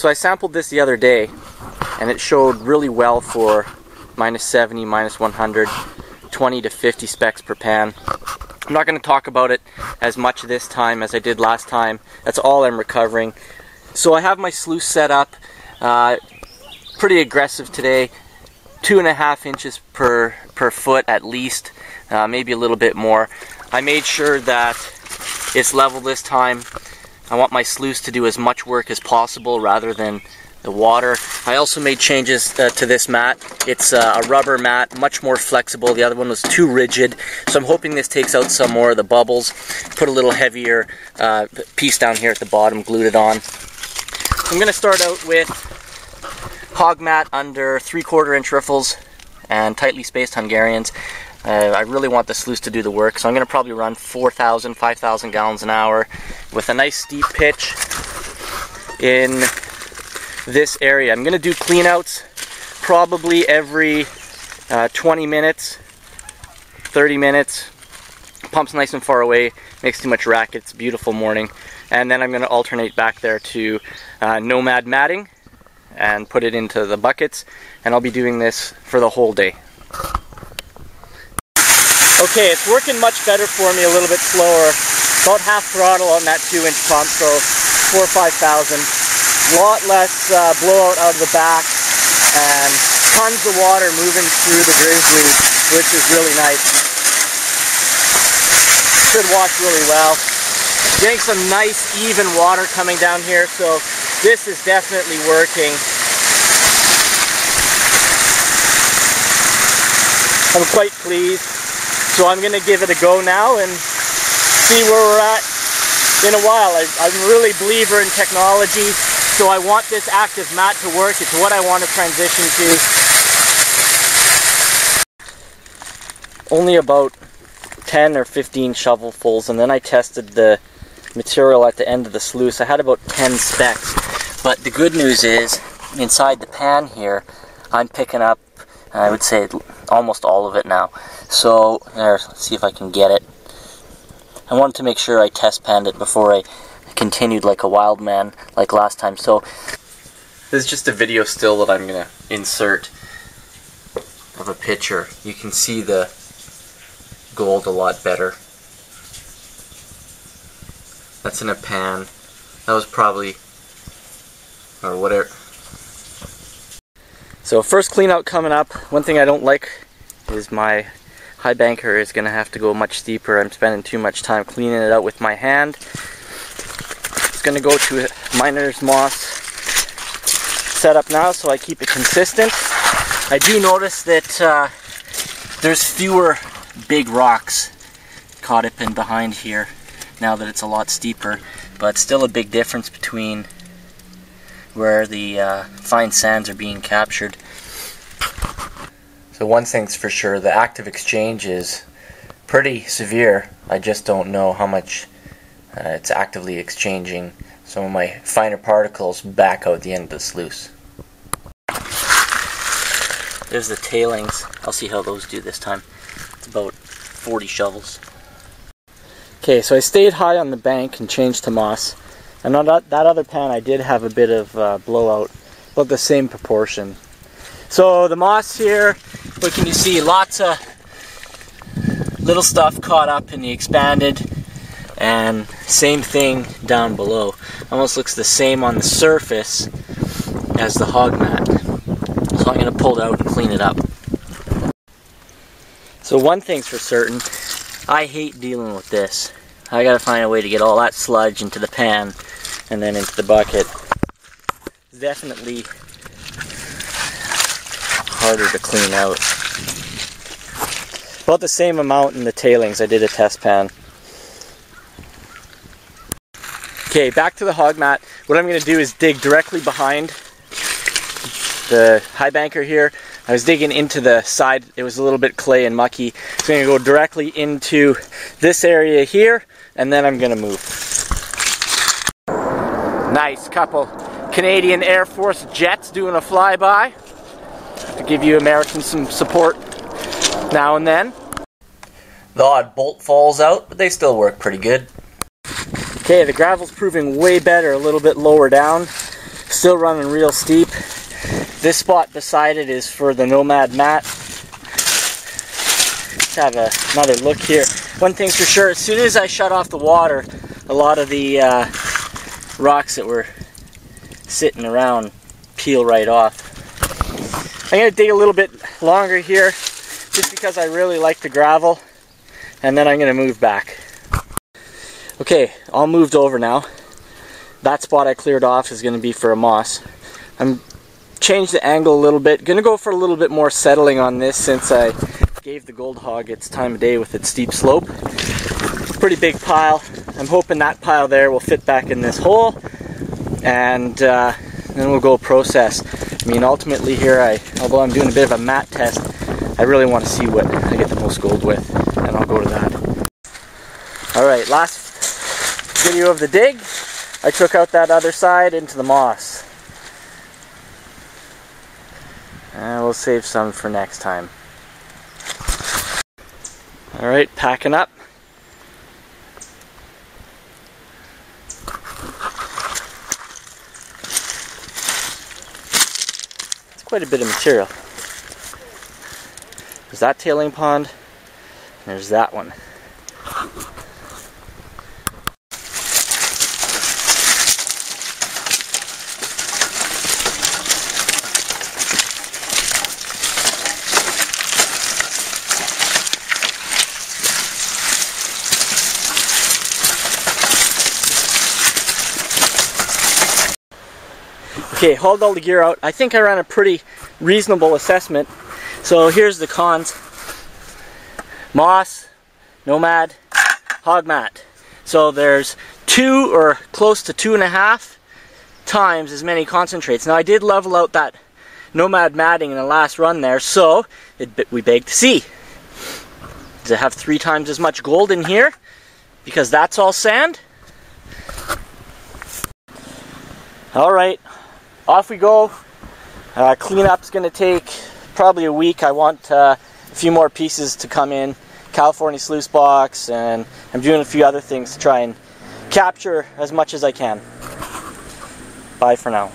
So I sampled this the other day, and it showed really well for -70, -100, 20 to 50 specs per pan. I'm not going to talk about it as much this time as I did last time. That's all I'm recovering. So I have my sluice set up, pretty aggressive today, 2.5 inches per foot at least, maybe a little bit more. I made sure that it's level this time. I want my sluice to do as much work as possible rather than the water. I also made changes to this mat. It's a rubber mat, much more flexible. The other one was too rigid, so I'm hoping this takes out some more of the bubbles. Put a little heavier piece down here at the bottom, glued it on. I'm going to start out with hog mat under 3/4 inch riffles and tightly spaced Hungarians. I really want the sluice to do the work, so I'm going to probably run 4,000, 5,000 gallons an hour with a nice steep pitch in this area. I'm going to do cleanouts probably every 20 minutes, 30 minutes. Pump's nice and far away, makes too much racket. It's a beautiful morning. And then I'm going to alternate back there to nomad matting and put it into the buckets, and I'll be doing this for the whole day. Okay, it's working much better for me, a little bit slower. About half throttle on that 2-inch pump, so 4,000 or 5,000. A lot less blowout out of the back, and tons of water moving through the grizzly, which is really nice. Should wash really well. Getting some nice even water coming down here, so this is definitely working. I'm quite pleased. So I'm going to give it a go now and see where we're at in a while. I'm really a believer in technology, so I want this active mat to work. It's what I want to transition to. Only about 10 or 15 shovelfuls, and then I tested the material at the end of the sluice. I had about 10 specks, but the good news is inside the pan here I'm picking up, I would say, almost all of it now. So there, let's see if I can get it. I wanted to make sure I test panned it before I continued like a wild man like last time. So this is just a video still that I'm going to insert of a picture. You can see the gold a lot better. That's in a pan. That was probably, or whatever. So first clean out coming up. One thing I don't like is my high banker is going to have to go much steeper. I'm spending too much time cleaning it out with my hand. It's going to go to a miner's moss setup now, so I keep it consistent. I do notice that there's fewer big rocks caught up in behind here now that it's a lot steeper, but still a big difference between where the fine sands are being captured. So one thing's for sure, the active exchange is pretty severe. I just don't know how much it's actively exchanging some of my finer particles back out the end of the sluice. There's the tailings. I'll see how those do this time. It's about 40 shovels. Okay, so I stayed high on the bank and changed to moss. And on that other pan I did have a bit of blowout, about the same proportion. So the moss here, what can you see? Lots of little stuff caught up in the expanded, and same thing down below. Almost looks the same on the surface as the hog mat. So I'm going to pull it out and clean it up. So one thing's for certain, I hate dealing with this. I gotta find a way to get all that sludge into the pan and then into the bucket. It's definitely harder to clean out. About the same amount in the tailings. I did a test pan. Okay, back to the hog mat. What I'm going to do is dig directly behind the high banker here. I was digging into the side. It was a little bit clay and mucky. So I'm going to go directly into this area here, and then I'm going to move. Nice couple Canadian Air Force jets doing a flyby to give you Americans some support now and then. The odd bolt falls out, but they still work pretty good. Okay, the gravel's proving way better, a little bit lower down. Still running real steep. This spot beside it is for the Nomad mat. Let's have another look here. One thing's for sure, as soon as I shut off the water, a lot of the rocks that were sitting around peel right off. I'm going to dig a little bit longer here just because I really like the gravel, and then I'm going to move back. Okay, all moved over now. That spot I cleared off is going to be for a moss. I'm changed the angle a little bit. Going to go for a little bit more settling on this since I gave the gold hog its time of day with its steep slope. Pretty big pile. I'm hoping that pile there will fit back in this hole, and then we'll go process. I mean, ultimately here, although I'm doing a bit of a mat test, I really want to see what I get the most gold with, and I'll go to that. Alright, last video of the dig. I took out that other side into the moss. And we'll save some for next time. Alright, packing up. It's quite a bit of material. There's that tailing pond, and there's that one. Okay, hauled all the gear out. I think I ran a pretty reasonable assessment. So here's the cons. Moss, Nomad, hog mat. So there's 2 or close to 2.5 times as many concentrates. Now I did level out that Nomad matting in the last run there, so we beg to see. Does it have 3 times as much gold in here? Because that's all sand? Alright. Off we go. Cleanup's going to take probably a week. I want a few more pieces to come in. California sluice box, and I'm doing a few other things to try and capture as much as I can. Bye for now.